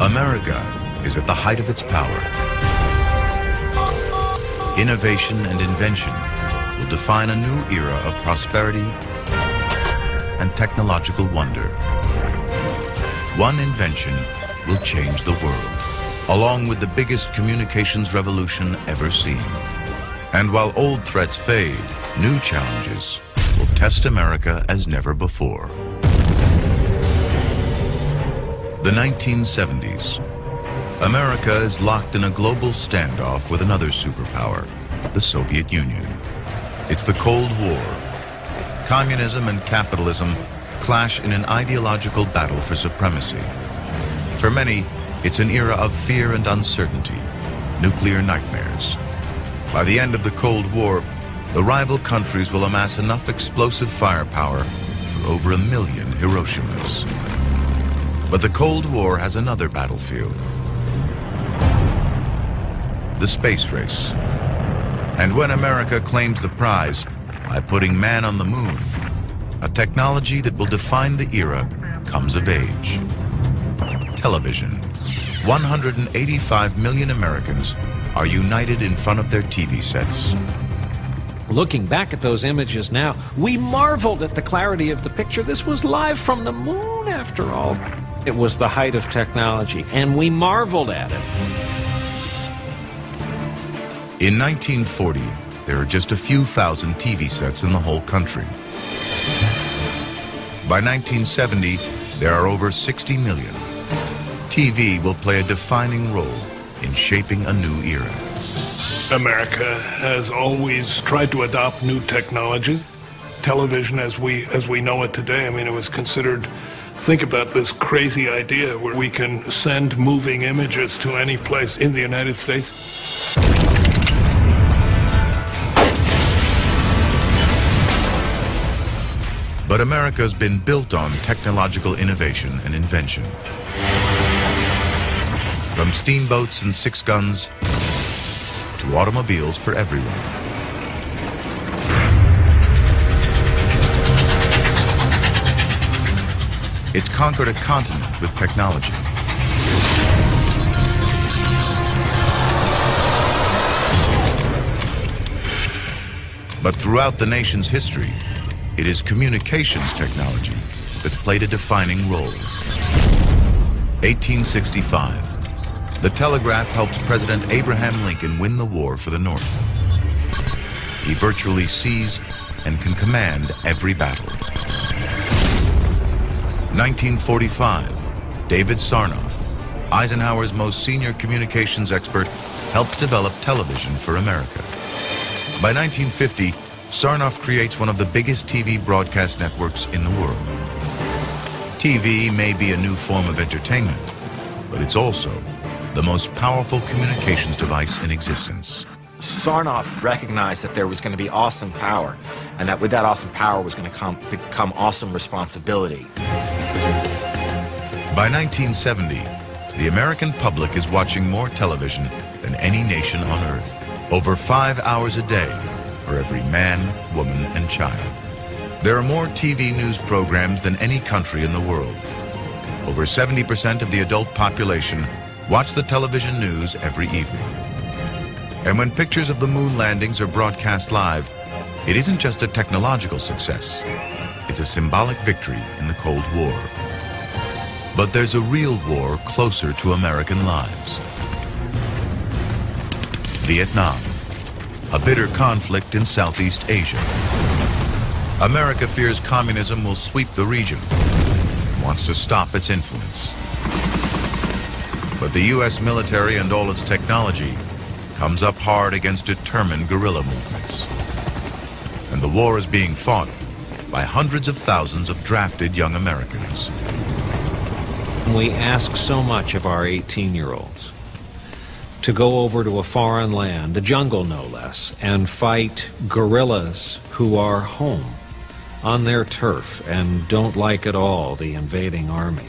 America is at the height of its power. Innovation and invention will define a new era of prosperity and technological wonder. One invention will change the world, along with the biggest communications revolution ever seen. And while old threats fade, new challenges will test America as never before. The 1970s. America is locked in a global standoff with another superpower, the Soviet Union. It's the Cold War. Communism and capitalism clash in an ideological battle for supremacy. For many, it's an era of fear and uncertainty, nuclear nightmares. By the end of the Cold War, the rival countries will amass enough explosive firepower for over 1 million Hiroshimas. But the Cold War has another battlefield: the space race. And when America claims the prize by putting man on the moon, a technology that will define the era comes of age. Television. 185 million Americans are united in front of their TV sets. Looking back at those images now, we marveled at the clarity of the picture. This was live from the moon, after all. It was the height of technology, and we marveled at it. In 1940, there are just a few thousand TV sets in the whole country. By 1970, there are over 60 million. TV will play a defining role in shaping a new era. America has always tried to adopt new technologies. Television as we know it today, I mean, it was considered, think about this crazy idea where we can send moving images to any place in the United States. But America's been built on technological innovation and invention. From steamboats and six guns to automobiles for everyone. It's conquered a continent with technology. But throughout the nation's history, it is communications technology that's played a defining role. 1865. The telegraph helped President Abraham Lincoln win the war for the North. He virtually sees and can command every battle. 1945. David Sarnoff, Eisenhower's most senior communications expert, helped develop television for America. By 1950, Sarnoff creates one of the biggest TV broadcast networks in the world. TV may be a new form of entertainment, but it's also the most powerful communications device in existence. Sarnoff recognized that there was going to be awesome power, and that with that awesome power was going to come awesome responsibility. By 1970, the American public is watching more television than any nation on Earth. Over 5 hours a day for every man, woman, and child. There are more TV news programs than any country in the world. Over 70% of the adult population watch the television news every evening. And when pictures of the moon landings are broadcast live, it isn't just a technological success. It's a symbolic victory in the Cold War. But there's a real war closer to American lives. Vietnam, a bitter conflict in Southeast Asia. America fears communism will sweep the region and wants to stop its influence. But the U.S. military and all its technology comes up hard against determined guerrilla movements. And the war is being fought by hundreds of thousands of drafted young Americans. We ask so much of our 18-year-olds to go over to a foreign land, a jungle no less, and fight guerrillas who are home on their turf and don't like at all the invading army.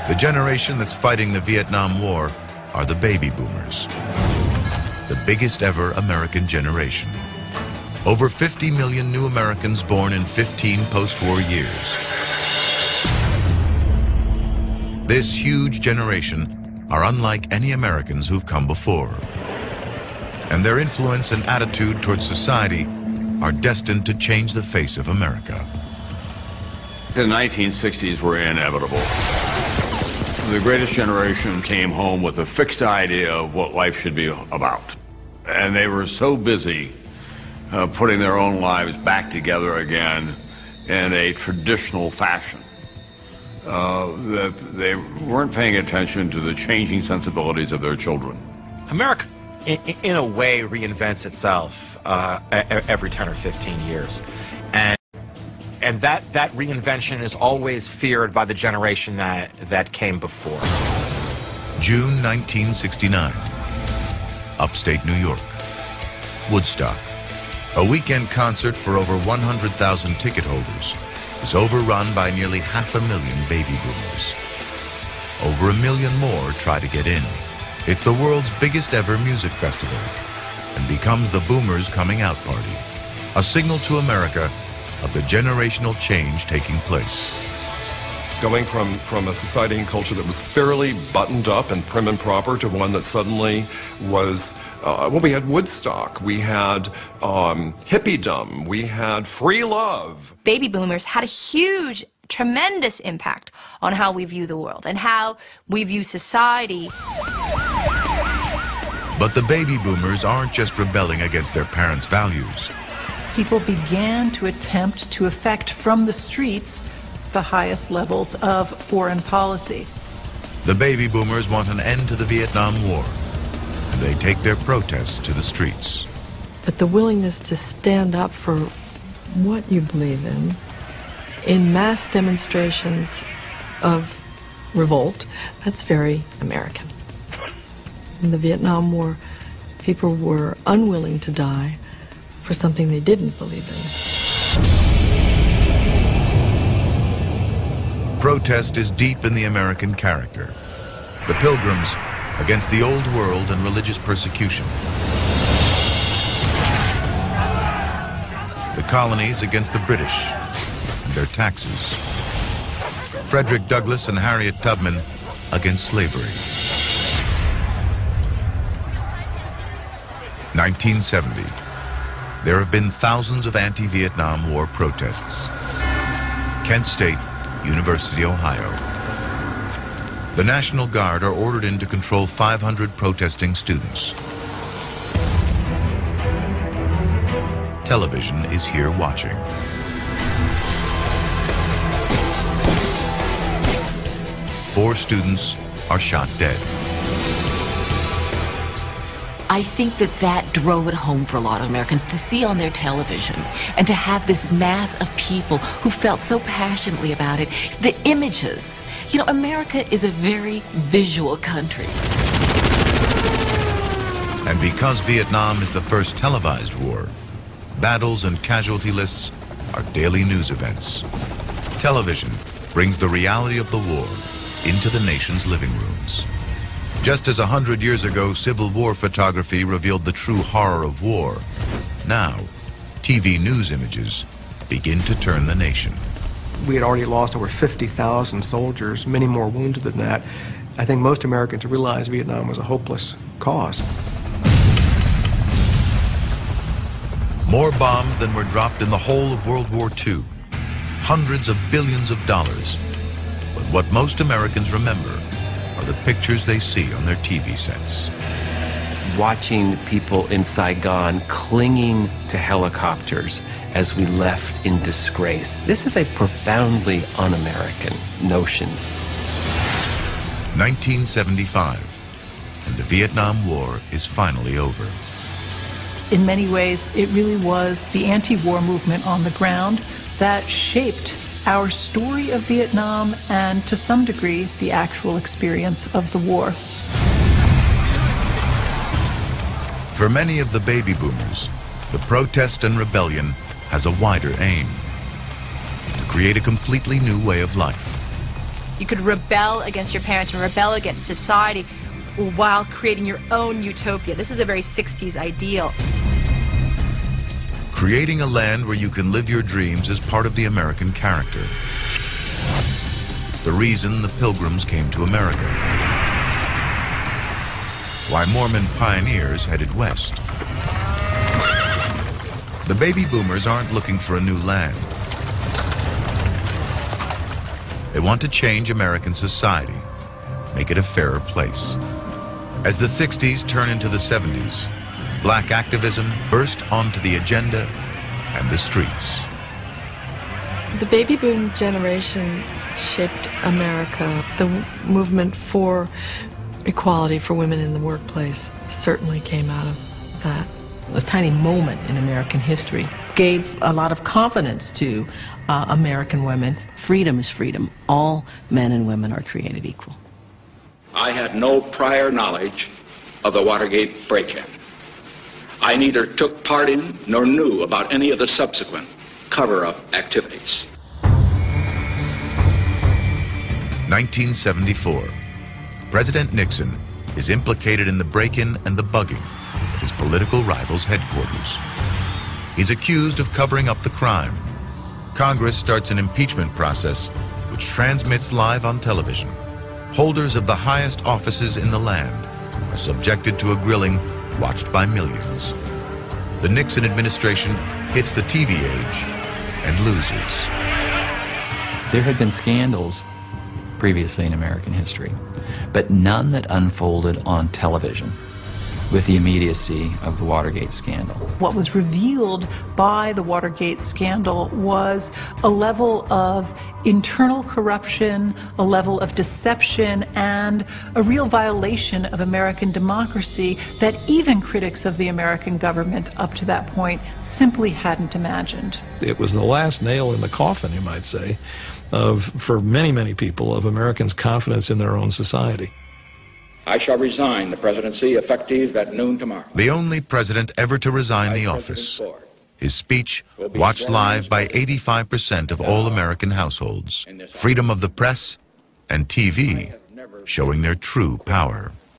The generation that's fighting the Vietnam War are the baby boomers, the biggest ever American generation. Over 50 million new Americans born in 15 post-war years. This huge generation are unlike any Americans who've come before. And their influence and attitude towards society are destined to change the face of America. The 1960s were inevitable. The greatest generation came home with a fixed idea of what life should be about. And they were so busy putting their own lives back together again in a traditional fashion that they weren't paying attention to the changing sensibilities of their children. America, in a way, reinvents itself every 10 or 15 years. And that reinvention is always feared by the generation that came before. June 1969, upstate New York, Woodstock. A weekend concert for over 100,000 ticket holders is overrun by nearly 500,000 baby boomers. Over 1 million more try to get in. It's the world's biggest ever music festival and becomes the boomers' coming out party, a signal to America of the generational change taking place. Going from a society and culture that was fairly buttoned up and prim and proper to one that suddenly was, well, we had Woodstock, we had hippiedom, we had free love. Baby boomers had a huge, tremendous impact on how we view the world and how we view society. But the baby boomers aren't just rebelling against their parents' values. People began to attempt to affect from the streets the highest levels of foreign policy. The baby boomers want an end to the Vietnam War, and they take their protests to the streets. But the willingness to stand up for what you believe in mass demonstrations of revolt, that's very American. In the Vietnam War, people were unwilling to die for something they didn't believe in. Protest is deep in the American character. The Pilgrims against the old world and religious persecution. The colonies against the British and their taxes. Frederick Douglass and Harriet Tubman against slavery. 1970. There have been thousands of anti-Vietnam War protests. Kent State, University, Ohio. The National Guard are ordered in to control 500 protesting students. Television is here watching. Four students are shot dead. I think that drove it home for a lot of Americans to see on their television and to have this mass of people who felt so passionately about it. The images. You know, America is a very visual country. And because Vietnam is the first televised war, battles and casualty lists are daily news events. Television brings the reality of the war into the nation's living rooms. Just as 100 years ago, Civil War photography revealed the true horror of war, now, TV news images begin to turn the nation. We had already lost over 50,000 soldiers, many more wounded than that. I think most Americans realized Vietnam was a hopeless cause. More bombs than were dropped in the whole of World War II. Hundreds of billions of dollars. But what most Americans remember are the pictures they see on their TV sets. Watching people in Saigon clinging to helicopters as we left in disgrace. This is a profoundly un-American notion. 1975, and the Vietnam War is finally over. In many ways, it really was the anti-war movement on the ground that shaped our story of Vietnam and, to some degree, the actual experience of the war. For many of the baby boomers, the protest and rebellion has a wider aim: to create a completely new way of life. You could rebel against your parents and rebel against society while creating your own utopia. This is a very 60s ideal. Creating a land where you can live your dreams is part of the American character. It's the reason the Pilgrims came to America. Why Mormon pioneers headed west. The baby boomers aren't looking for a new land. They want to change American society, make it a fairer place. As the 60s turn into the 70s, black activism burst onto the agenda and the streets. The baby boom generation shaped America. The movement for equality for women in the workplace certainly came out of that. A tiny moment in American history gave a lot of confidence to American women. Freedom is freedom. All men and women are created equal. I had no prior knowledge of the Watergate break-in. I neither took part in nor knew about any of the subsequent cover-up activities. 1974. President Nixon is implicated in the break-in and the bugging at his political rival's headquarters. He's accused of covering up the crime. Congress starts an impeachment process which transmits live on television. Holders of the highest offices in the land are subjected to a grilling watched by millions. The Nixon administration hits the TV age and loses. There had been scandals previously in American history, but none that unfolded on television with the immediacy of the Watergate scandal. What was revealed by the Watergate scandal was a level of internal corruption, a level of deception, and a real violation of American democracy that even critics of the American government up to that point simply hadn't imagined. It was the last nail in the coffin, you might say, for many, many people, of Americans' confidence in their own society. I shall resign the presidency effective at noon tomorrow. The only president ever to resign the office. His speech watched live by 85% of all American households. Freedom of the press and TV showing their true power.